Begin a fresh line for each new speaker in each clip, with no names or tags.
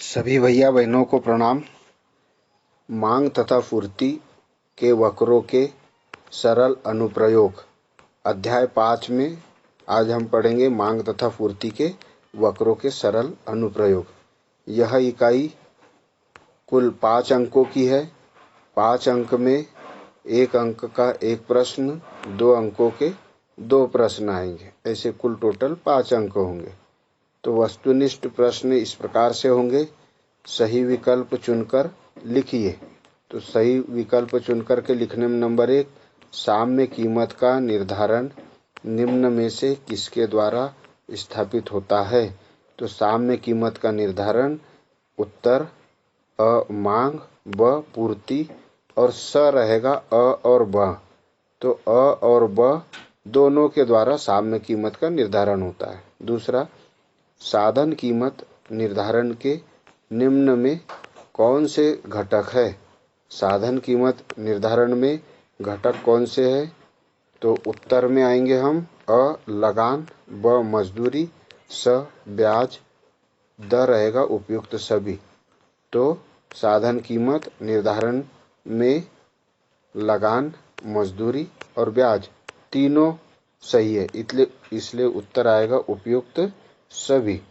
सभी भैया बहनों को प्रणाम। मांग तथा पूर्ति के वक्रों के सरल अनुप्रयोग अध्याय 5 में आज हम पढ़ेंगे मांग तथा पूर्ति के वक्रों के सरल अनुप्रयोग। यह इकाई कुल 5 अंकों की है। 5 अंक में 1 अंक का एक प्रश्न, 2 अंकों के 2 प्रश्न आएंगे। ऐसे कुल टोटल 5 अंक होंगे। तो वस्तुनिष्ठ प्रश्न इस प्रकार से होंगे। सही विकल्प चुनकर लिखिए। तो सही विकल्प चुनकर के लिखने में नंबर 1, साम्य कीमत का निर्धारण निम्न में से किसके द्वारा स्थापित होता है। तो साम्य कीमत का निर्धारण उत्तर अ मांग, ब पूर्ति और स रहेगा अ और ब। तो अ और ब दोनों के द्वारा साम्य कीमत का निर्धारण होता है। दूसरा, साधन कीमत निर्धारण के निम्न में कौन से घटक है। साधन कीमत निर्धारण में घटक कौन से है। तो उत्तर में आएंगे हम अ लगान, ब मजदूरी, स ब्याज, द रहेगा उपयुक्त सभी। तो साधन कीमत निर्धारण में लगान, मजदूरी और ब्याज तीनों सही है, इसलिए उत्तर आएगा उपयुक्त सभी।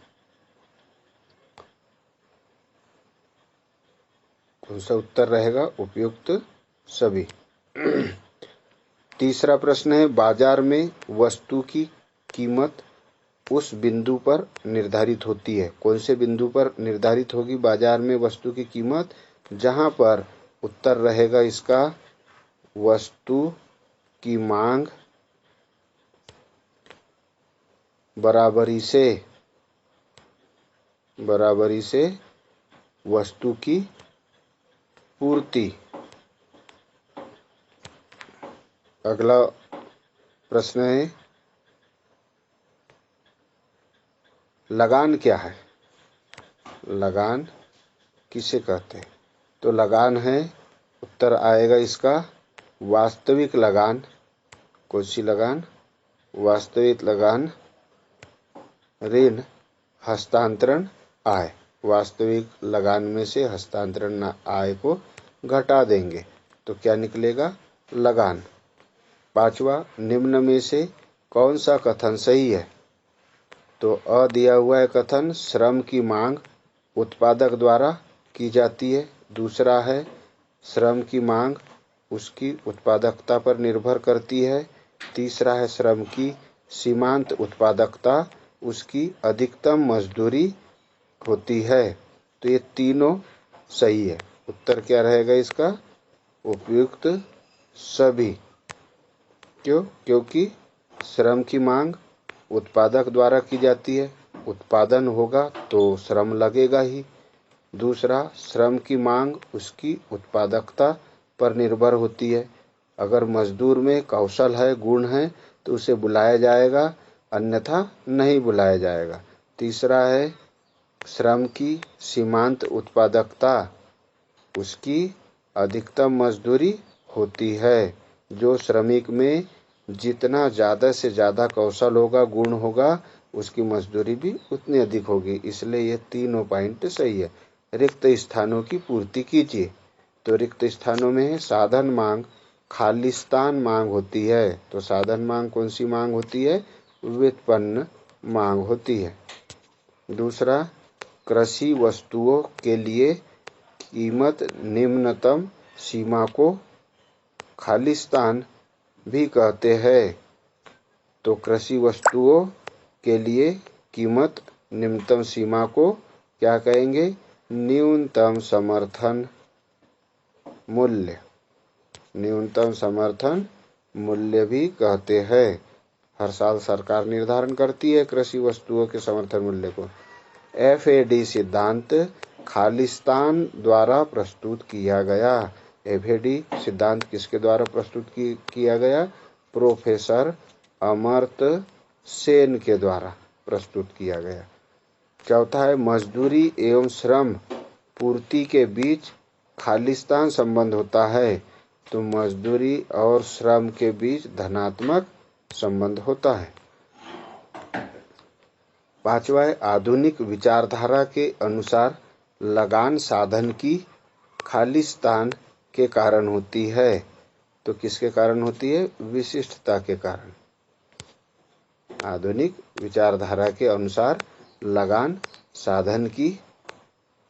कौन सा उत्तर रहेगा? उपयुक्त सभी। तीसरा प्रश्न है, बाजार में वस्तु की कीमत उस बिंदु पर निर्धारित होती है। कौन से बिंदु पर निर्धारित होगी बाजार में वस्तु की कीमत? जहां पर उत्तर रहेगा इसका वस्तु की मांग बराबरी से वस्तु की पूर्ति। अगला प्रश्न है, लगान क्या है? लगान किसे कहते हैं? तो लगान है, उत्तर आएगा इसका वास्तविक लगान। कौन सी लगान? वास्तविक लगान ऋण हस्तांतरण आय। वास्तविक लगान में से हस्तांतरण आय को घटा देंगे तो क्या निकलेगा? लगान। पांचवा, निम्न में से कौन सा कथन सही है? तो अ दिया हुआ है कथन, श्रम की मांग उत्पादक द्वारा की जाती है। दूसरा है, श्रम की मांग उसकी उत्पादकता पर निर्भर करती है। तीसरा है, श्रम की सीमांत उत्पादकता उसकी अधिकतम मजदूरी होती है। तो ये तीनों सही है। उत्तर क्या रहेगा इसका? उपयुक्त सभी। क्यों? क्योंकि श्रम की मांग उत्पादक द्वारा की जाती है, उत्पादन होगा तो श्रम लगेगा ही। दूसरा, श्रम की मांग उसकी उत्पादकता पर निर्भर होती है। अगर मजदूर में कौशल है, गुण है तो उसे बुलाया जाएगा, अन्यथा नहीं बुलाया जाएगा। तीसरा है, श्रम की सीमांत उत्पादकता उसकी अधिकतम मजदूरी होती है। जो श्रमिक में जितना ज़्यादा से ज़्यादा कौशल होगा, गुण होगा, उसकी मजदूरी भी उतनी अधिक होगी। इसलिए ये तीनों पॉइंट सही है। रिक्त स्थानों की पूर्ति कीजिए। तो रिक्त स्थानों में है साधन मांग, खालिस्तान मांग होती है। तो साधन मांग कौन सी मांग होती है? व्युत्पन्न मांग होती है। दूसरा, कृषि वस्तुओं के लिए कीमत निम्नतम सीमा को खालिस्तान भी कहते हैं। तो कृषि वस्तुओं के लिए कीमत निम्नतम सीमा को क्या कहेंगे? न्यूनतम समर्थन मूल्य। न्यूनतम समर्थन मूल्य भी कहते हैं। हर साल सरकार निर्धारण करती है कृषि वस्तुओं के समर्थन मूल्य को। FAD सिद्धांत खालिस्तान द्वारा प्रस्तुत किया गया। FAD सिद्धांत किसके द्वारा प्रस्तुत किया गया? प्रोफेसर अमर्त्य सेन के द्वारा प्रस्तुत किया गया। चौथा है, मजदूरी एवं श्रम पूर्ति के बीच खालिस्तान संबंध होता है। तो मजदूरी और श्रम के बीच धनात्मक संबंध होता है। पांचवा है, आधुनिक विचारधारा के अनुसार लगान साधन की खालिस्तान के कारण होती है। तो किसके कारण होती है? विशिष्टता के कारण। आधुनिक विचारधारा के अनुसार लगान साधन की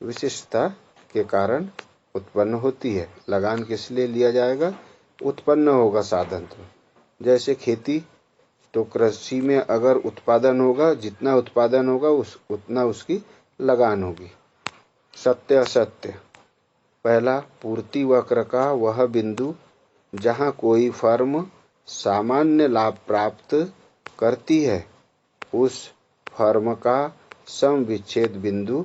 विशिष्टता के कारण उत्पन्न होती है। लगान किस लिए लिया जाएगा? उत्पन्न होगा साधन। तो जैसे खेती, तो कृषि में अगर उत्पादन होगा, जितना उत्पादन होगा उतना उसकी लगान होगी। सत्य असत्य। पहला, पूर्ति वक्र का वह बिंदु जहाँ कोई फर्म सामान्य लाभ प्राप्त करती है उस फर्म का सम विच्छेद बिंदु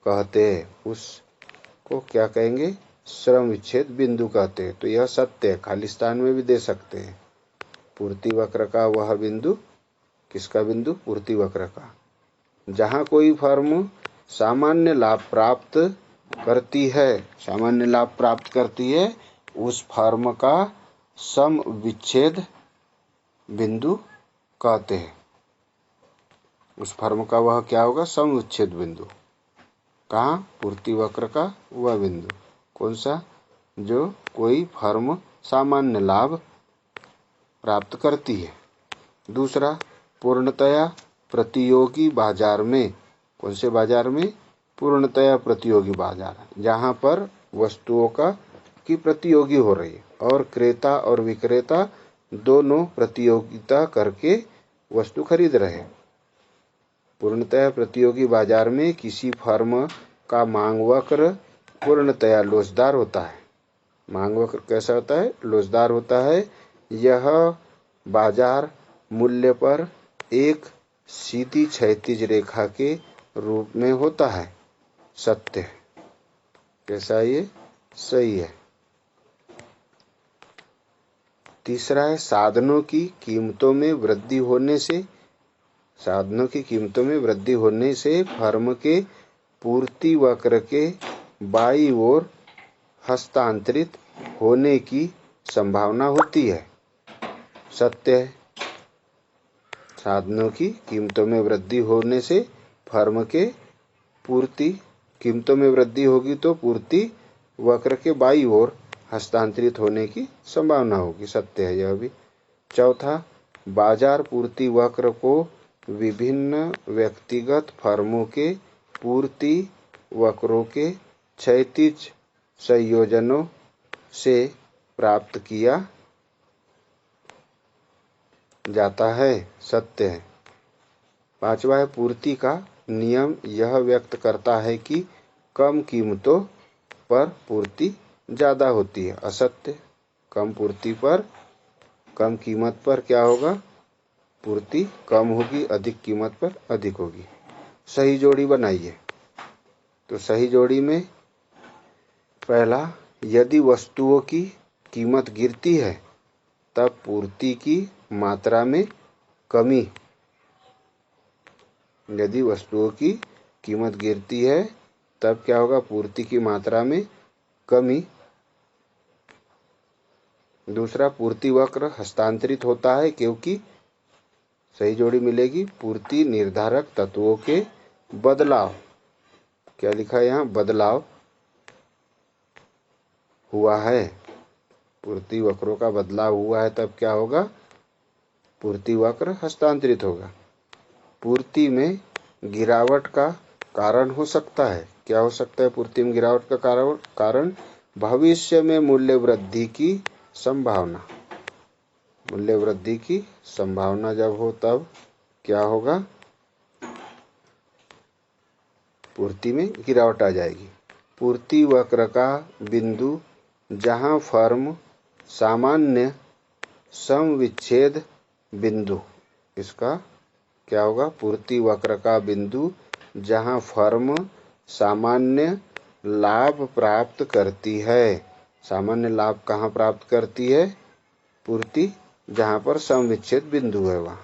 कहते हैं। उसको क्या कहेंगे? श्रम विच्छेद बिंदु कहते हैं। तो यह सत्य है, खालिस्तान में भी दे सकते हैं। पूर्ति वक्र का वह बिंदु, किसका बिंदु? पूर्ति वक्र का। जहाँ कोई फर्म सामान्य लाभ प्राप्त करती है, सामान्य लाभ प्राप्त करती है, उस फर्म का सम विच्छेद बिंदु कहते हैं। उस फर्म का वह क्या होगा? सम विच्छेद बिंदु। कहाँ? पूर्ति वक्र का वह बिंदु। कौन सा? जो कोई फर्म सामान्य लाभ प्राप्त करती है। दूसरा, पूर्णतया प्रतियोगी बाजार में। कौन से बाजार में? पूर्णतया प्रतियोगी बाजार, जहाँ पर वस्तुओं की प्रतियोगी हो रही है और क्रेता और विक्रेता दोनों प्रतियोगिता करके वस्तु खरीद रहे हैं। पूर्णतया प्रतियोगी बाजार में किसी फर्म का मांग वक्र पूर्णतया लोचदार होता है। मांग वक्र कैसा होता है? लोचदार होता है। यह बाजार मूल्य पर एक सीधी क्षैतिज रेखा के रूप में होता है। सत्य है। कैसा? ये सही है। तीसरा है, साधनों की कीमतों में वृद्धि होने से, साधनों की कीमतों में वृद्धि होने से फर्म के पूर्ति वक्र के बाईं ओर हस्तांतरित होने की संभावना होती है। सत्य है। साधनों की कीमतों में वृद्धि होने से फर्म के पूर्ति, कीमतों में वृद्धि होगी तो पूर्ति वक्र के बाईं ओर हस्तांतरित होने की संभावना होगी। सत्य है यह भी। चौथा, बाजार पूर्ति वक्र को विभिन्न व्यक्तिगत फर्मों के पूर्ति वक्रों के क्षैतिज संयोजनों से प्राप्त किया जाता है। सत्य है। पांचवा है, पूर्ति का नियम यह व्यक्त करता है कि कम कीमतों पर पूर्ति ज़्यादा होती है। असत्य। कम पूर्ति पर, कम कीमत पर क्या होगा? पूर्ति कम होगी, अधिक कीमत पर अधिक होगी। सही जोड़ी बनाइए। तो सही जोड़ी में पहला, यदि वस्तुओं की कीमत गिरती है तब पूर्ति की मात्रा में कमी। यदि वस्तुओं की कीमत गिरती है तब क्या होगा? पूर्ति की मात्रा में कमी। दूसरा, पूर्ति वक्र हस्तांतरित होता है क्योंकि, सही जोड़ी मिलेगी, पूर्ति निर्धारक तत्वों के बदलाव, क्या लिखा है यहाँ? बदलाव हुआ है। पूर्ति वक्रों का बदलाव हुआ है तब क्या होगा? पूर्ति वक्र हस्तांतरित होगा। पूर्ति में गिरावट का कारण हो सकता है। क्या हो सकता है पूर्ति में गिरावट का कारण? भविष्य में मूल्य वृद्धि की संभावना। मूल्य वृद्धि की संभावना जब हो तब क्या होगा? पूर्ति में गिरावट आ जाएगी। पूर्ति वक्र का बिंदु जहां फर्म सामान्य सम विच्छेद बिंदु, इसका क्या होगा? पूर्ति वक्र का बिंदु जहां फर्म सामान्य लाभ प्राप्त करती है। सामान्य लाभ कहाँ प्राप्त करती है? पूर्ति, जहां पर सम विच्छेद बिंदु है वहां।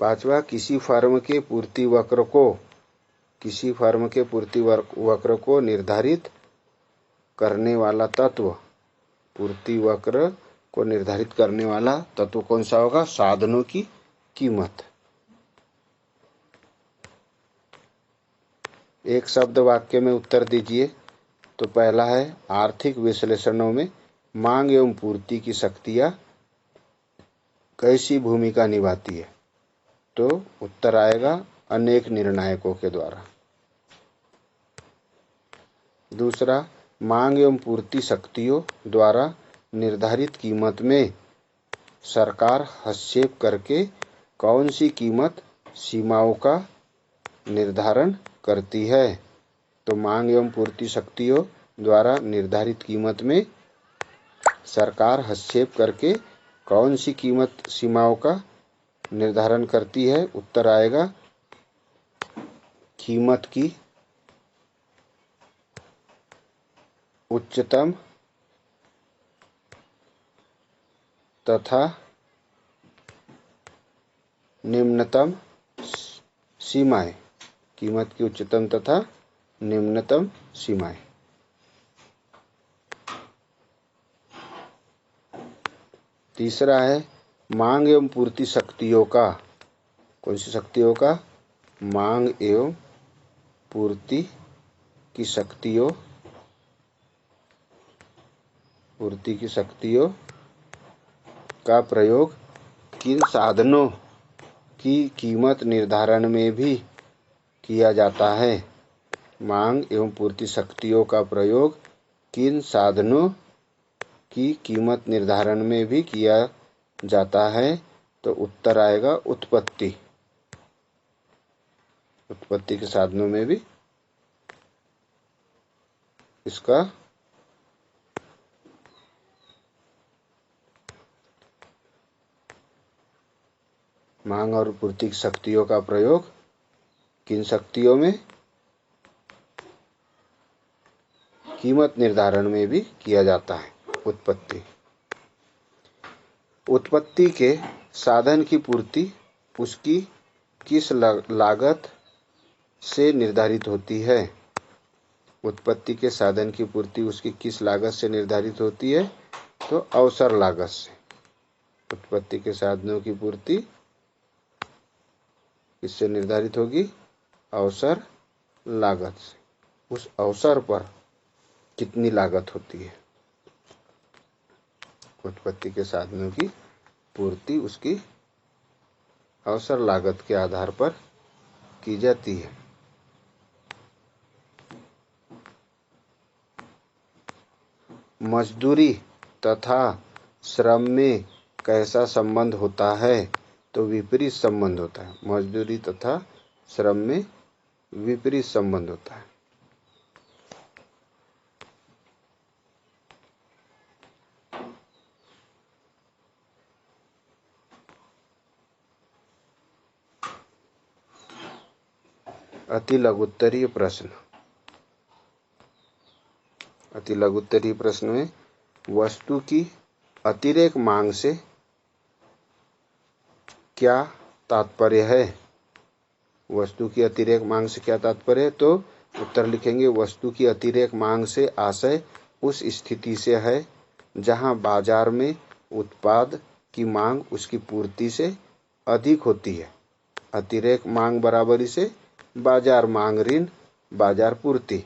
पांचवा, किसी फर्म के पूर्ति वक्र को निर्धारित करने वाला तत्व। पूर्ति वक्र को निर्धारित करने वाला तत्व कौन सा होगा? साधनों की कीमत। एक शब्द वाक्य में उत्तर दीजिए। तो पहला है आर्थिक विश्लेषणों में मांग एवं पूर्ति की शक्तियाँ कैसी भूमिका निभाती है? तो उत्तर आएगा अनेक निर्णायकों के द्वारा। दूसरा, मांग एवं पूर्ति शक्तियों द्वारा निर्धारित कीमत में सरकार हस्तक्षेप करके कौन सी कीमत सीमाओं का निर्धारण करती है? तो मांग एवं पूर्ति शक्तियों द्वारा निर्धारित कीमत में सरकार हस्तक्षेप करके कौन सी कीमत सीमाओं का निर्धारण करती है? उत्तर आएगा कीमत की उच्चतम तथा निम्नतम सीमाएं। कीमत की उच्चतम तथा निम्नतम सीमाएं। तीसरा है मांग एवं पूर्ति शक्तियों का, कौन सी शक्तियों का? मांग एवं पूर्ति की शक्तियों का प्रयोग किन साधनों की कीमत निर्धारण में भी किया जाता है? मांग एवं पूर्ति शक्तियों का प्रयोग किन साधनों की कीमत निर्धारण में भी किया जाता है? तो उत्तर आएगा उत्पत्ति के साधनों में भी इसका मांग और पूर्ति की शक्तियों का प्रयोग किन शक्तियों में? कीमत निर्धारण में भी किया जाता है। उत्पत्ति के साधन की पूर्ति उसकी किस लागत से निर्धारित होती है? उत्पत्ति के साधन की पूर्ति उसकी किस लागत से निर्धारित होती है? तो अवसर लागत से। उत्पत्ति के साधनों की पूर्ति किससे निर्धारित होगी? अवसर लागत से। उस अवसर पर कितनी लागत होती है? उत्पत्ति के साधनों की पूर्ति उसकी अवसर लागत के आधार पर की जाती है। मजदूरी तथा श्रम में कैसा संबंध होता है? तो विपरीत संबंध होता है। मजदूरी तथा श्रम में विपरीत संबंध होता है। अति लघुत्तरीय प्रश्न। अति लघुत्तरीय प्रश्न में वस्तु की अतिरेक मांग से क्या तात्पर्य है? वस्तु की अतिरेक मांग से क्या तात्पर्य है? तो उत्तर लिखेंगे वस्तु की अतिरेक मांग से आशय उस स्थिति से है जहां बाजार में उत्पाद की मांग उसकी पूर्ति से अधिक होती है। अतिरेक मांग बराबरी से बाजार मांग ऋण बाजार पूर्ति।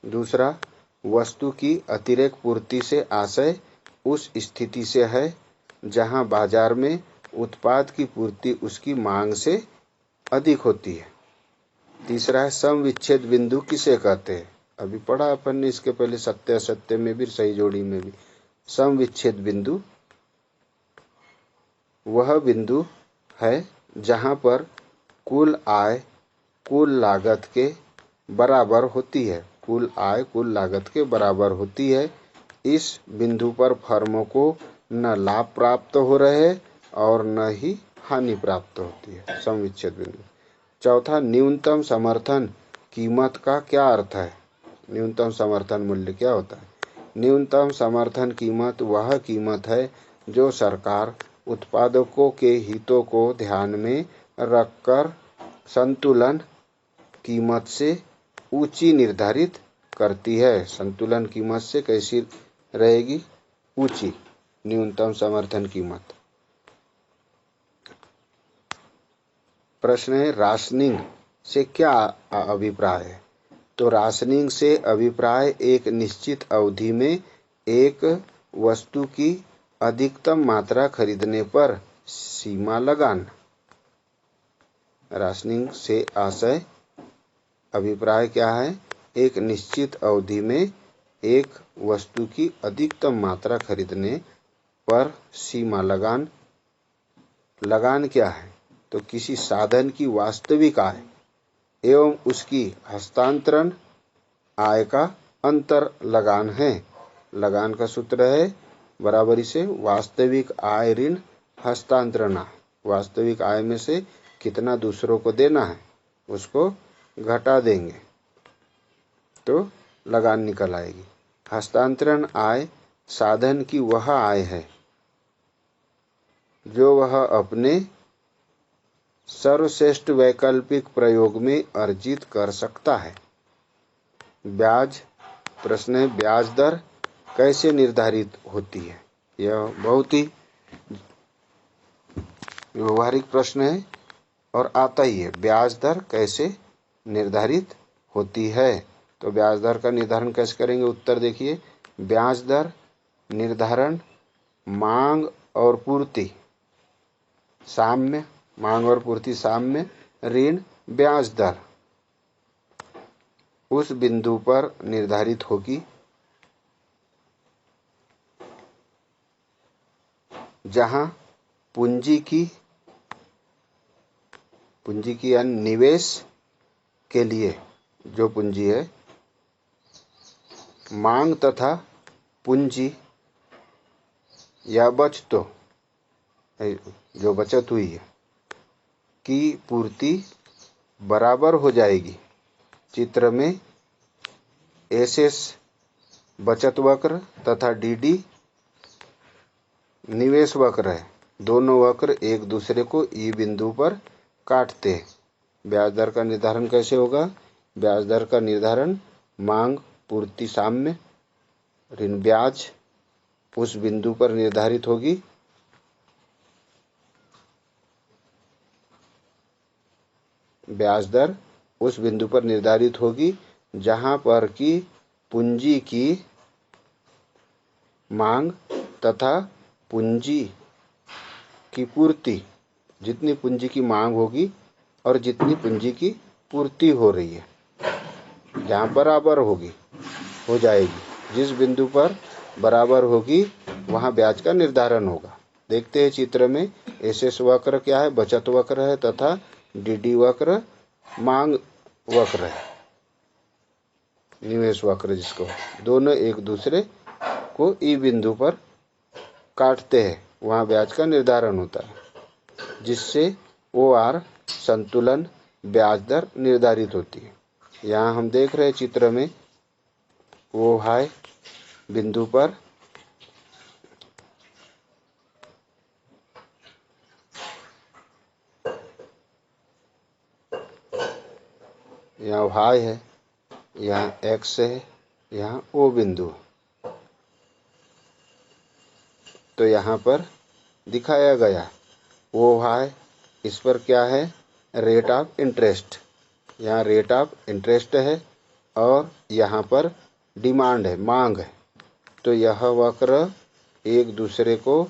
दूसरा, वस्तु की अतिरेक पूर्ति से आशय उस स्थिति से है जहां बाजार में उत्पाद की पूर्ति उसकी मांग से अधिक होती है। तीसरा है सम विच्छेद बिंदु किसे कहते हैं? अभी पढ़ा अपन ने इसके पहले सत्य असत्य में भी, सही जोड़ी में भी। सम विच्छेद बिंदु वह बिंदु है जहां पर कुल आय कुल लागत के बराबर होती है। कुल आय कुल लागत के बराबर होती है। इस बिंदु पर फर्मों को न लाभ प्राप्त हो रहे और न ही हानि प्राप्त होती है। सम विच्छेद बिंदु। चौथा, न्यूनतम समर्थन कीमत का क्या अर्थ है? न्यूनतम समर्थन मूल्य क्या होता है? न्यूनतम समर्थन कीमत वह कीमत है जो सरकार उत्पादकों के हितों को ध्यान में रखकर संतुलन कीमत से ऊंची निर्धारित करती है। संतुलन कीमत से कैसी रहेगी? ऊंची। न्यूनतम समर्थन कीमत। प्रश्न है राशनिंग से क्या अभिप्राय है? तो राशनिंग से अभिप्राय एक निश्चित अवधि में एक वस्तु की अधिकतम मात्रा खरीदने पर सीमा लगाना। राशनिंग से आशय अभिप्राय क्या है? एक निश्चित अवधि में एक वस्तु की अधिकतम मात्रा खरीदने पर सीमा लगान। लगान क्या है? तो किसी साधन की वास्तविक आय एवं उसकी हस्तांतरण आय का अंतर लगान है। लगान का सूत्र है बराबरी से वास्तविक आय ऋण हस्तांतरण आय। वास्तविक आय में से कितना दूसरों को देना है उसको घटा देंगे तो लगान निकल आएगी। हस्तांतरण आय साधन की वह आय है जो वह अपने सर्वश्रेष्ठ वैकल्पिक प्रयोग में अर्जित कर सकता है। ब्याज प्रश्न है, ब्याज दर कैसे निर्धारित होती है? यह बहुत ही व्यवहारिक प्रश्न है और आता ही है। ब्याज दर कैसे निर्धारित होती है? तो ब्याज दर का निर्धारण कैसे करेंगे? उत्तर देखिए, ब्याज दर निर्धारण मांग और पूर्ति साम्य, मांग और पूर्ति साम्य ऋण ब्याज दर उस बिंदु पर निर्धारित होगी जहां पूंजी की यानी निवेश के लिए जो पूंजी है, मांग तथा पूंजी या बचतों जो बचत हुई है की पूर्ति बराबर हो जाएगी। चित्र में एसएस बचत वक्र तथा डीडी निवेश वक्र है। दोनों वक्र एक दूसरे को ई बिंदु पर काटते हैं। ब्याज दर का निर्धारण कैसे होगा? ब्याज दर का निर्धारण मांग पूर्ति साम्य ऋण ब्याज उस बिंदु पर निर्धारित होगी ब्याज दर उस बिंदु पर निर्धारित होगी जहां पर की पूंजी की मांग तथा पूंजी की पूर्ति, जितनी पूंजी की मांग होगी और जितनी पूंजी की पूर्ति हो रही है जहां बराबर होगी हो जाएगी। जिस बिंदु पर बराबर होगी वहां ब्याज का निर्धारण होगा। देखते हैं चित्र में एसएस वक्र क्या है? बचत वक्र है तथा डीडी वक्र मांग वक्र है, निवेश वक्र जिसको। दोनों एक दूसरे को ई बिंदु पर काटते हैं, वहां ब्याज का निर्धारण होता है जिससे OR संतुलन ब्याज दर निर्धारित होती है। यहाँ हम देख रहे हैं चित्र में OI बिंदु पर यहाँ Y है, यहाँ X है, यहाँ O बिंदु। तो यहाँ पर दिखाया गया OI, इस पर क्या है? Rate of interest. यहाँ रेट ऑफ इंटरेस्ट है और यहाँ पर डिमांड है, मांग है। तो यह वक्र एक दूसरे को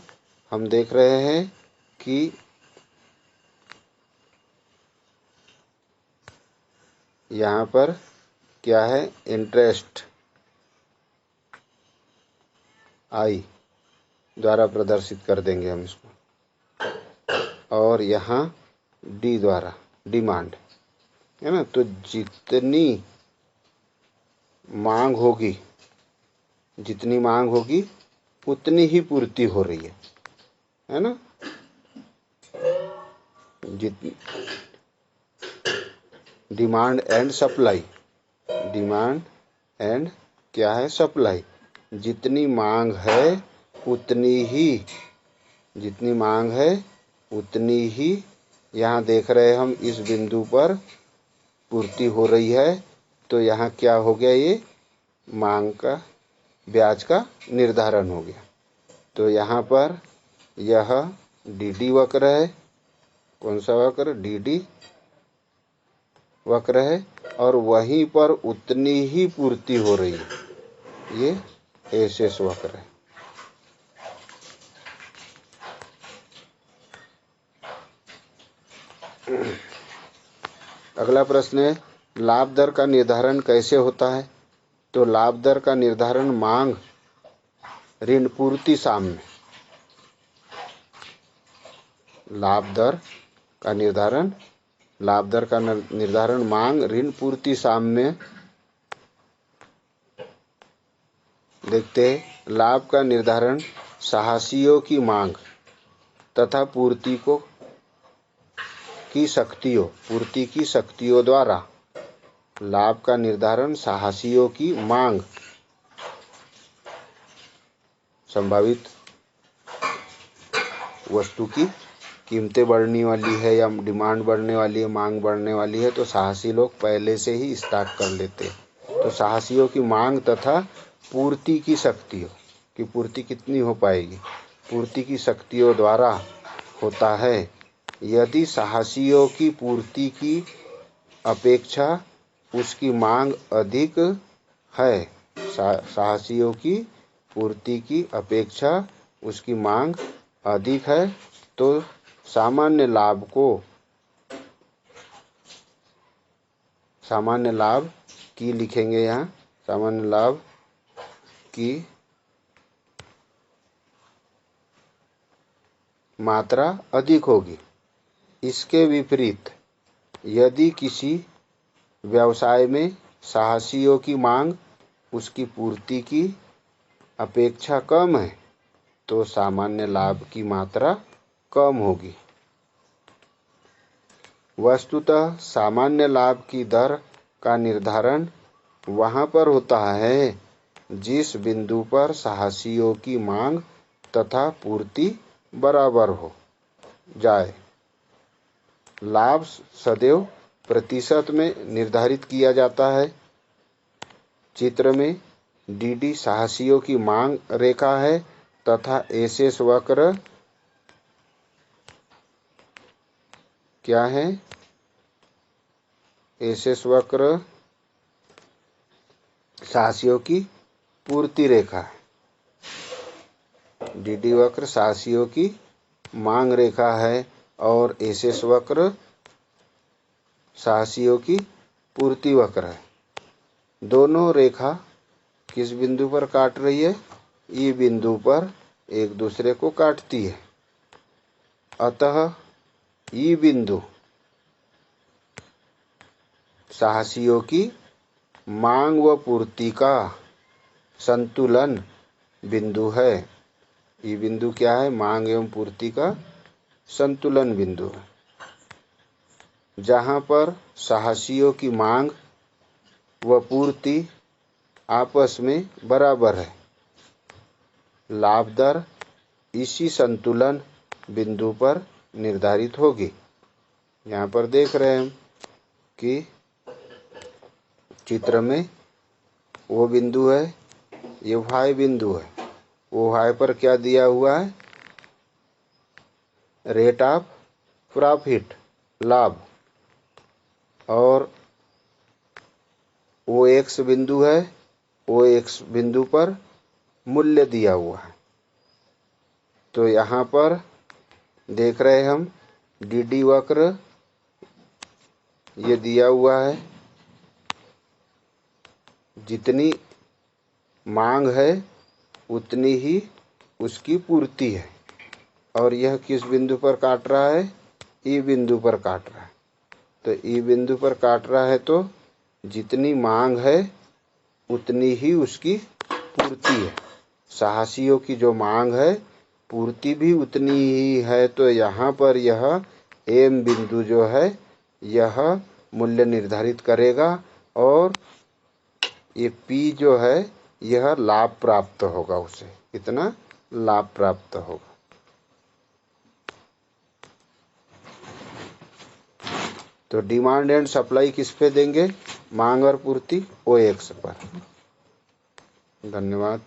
हम देख रहे हैं कि यहाँ पर क्या है? इंटरेस्ट आई द्वारा प्रदर्शित कर देंगे हम इसको, और यहाँ डी द्वारा डिमांड है ना। तो जितनी मांग होगी उतनी ही पूर्ति हो रही है ना। जितनी demand and supply, demand and क्या है? सप्लाई। जितनी मांग है उतनी ही यहाँ देख रहे हम इस बिंदु पर पूर्ति हो रही है। तो यहाँ क्या हो गया? ये मांग का ब्याज का निर्धारण हो गया। तो यहाँ पर यह डीडी वक्र है। कौन सा वक्र? डीडी वक्र है और वहीं पर उतनी ही पूर्ति हो रही है। ये एसेस वक्र है। अगला प्रश्न है, लाभ दर का निर्धारण कैसे होता है? तो लाभ दर का निर्धारण मांग ऋण पूर्ति साम्य। लाभ दर का निर्धारण मांग ऋण पूर्ति साम्य। देखते हैं, लाभ का निर्धारण साहसियों की मांग तथा पूर्ति की शक्तियों द्वारा। लाभ का निर्धारण साहसियों की मांग, संभावित वस्तु की कीमतें बढ़ने वाली है या डिमांड बढ़ने वाली है, मांग बढ़ने वाली है, तो साहसी लोग पहले से ही स्टॉक कर लेते हैं। तो साहसियों की मांग तथा पूर्ति की शक्तियों की पूर्ति कितनी हो पाएगी? पूर्ति की शक्तियों द्वारा होता है। यदि साहसियों की पूर्ति की अपेक्षा उसकी मांग अधिक है, साहसियों की पूर्ति की अपेक्षा उसकी मांग अधिक है, तो सामान्य लाभ की लिखेंगे यहाँ, सामान्य लाभ की मात्रा अधिक होगी। इसके विपरीत यदि किसी व्यवसाय में साहसियों की मांग उसकी पूर्ति की अपेक्षा कम है, तो सामान्य लाभ की मात्रा कम होगी। वस्तुतः सामान्य लाभ की दर का निर्धारण वहाँ पर होता है जिस बिंदु पर साहसियों की मांग तथा पूर्ति बराबर हो जाए। लाभ सदैव प्रतिशत में निर्धारित किया जाता है। चित्र में डी साहसियों की मांग रेखा है तथा एसेस वक्र क्या है? एसेस वक्र साहसियों की पूर्ति रेखा है। डी वक्र साहसियों की मांग रेखा है और एसेस वक्र साहसियों की पूर्ति वक्र है। दोनों रेखा किस बिंदु पर काट रही है? ई बिंदु पर एक दूसरे को काटती है। अतः ई बिंदु साहसियों की मांग व पूर्ति का संतुलन बिंदु है। ई बिंदु क्या है? मांग एवं पूर्ति का संतुलन बिंदु है, जहाँ पर साहसियों की मांग व पूर्ति आपस में बराबर है। लाभ दर इसी संतुलन बिंदु पर निर्धारित होगी। यहाँ पर देख रहे हैं हम कि चित्र में वो बिंदु है, ये वाई बिंदु है। वो वाई पर क्या दिया हुआ है? रेट ऑफ प्रॉफिट, लाभ। और वो एक्स बिंदु है, वो एक्स बिंदु पर मूल्य दिया हुआ है। तो यहाँ पर देख रहे हम डी वक्र ये दिया हुआ है, जितनी मांग है उतनी ही उसकी पूर्ति है। और यह किस बिंदु पर काट रहा है? ई बिंदु पर काट रहा है। तो ई बिंदु पर काट रहा है, तो जितनी मांग है उतनी ही उसकी पूर्ति है। साहसियों की जो मांग है पूर्ति भी उतनी ही है। तो यहाँ पर यह एम बिंदु जो है यह मूल्य निर्धारित करेगा और ये पी जो है यह लाभ प्राप्त होगा, उसे कितना लाभ प्राप्त होगा। तो डिमांड एंड सप्लाई किस पे देंगे? मांग और पूर्ति OX पर। धन्यवाद।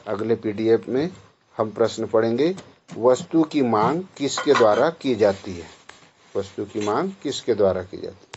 अगले PDF में हम प्रश्न पढ़ेंगे, वस्तु की मांग किसके द्वारा की जाती है? वस्तु की मांग किसके द्वारा की जाती है?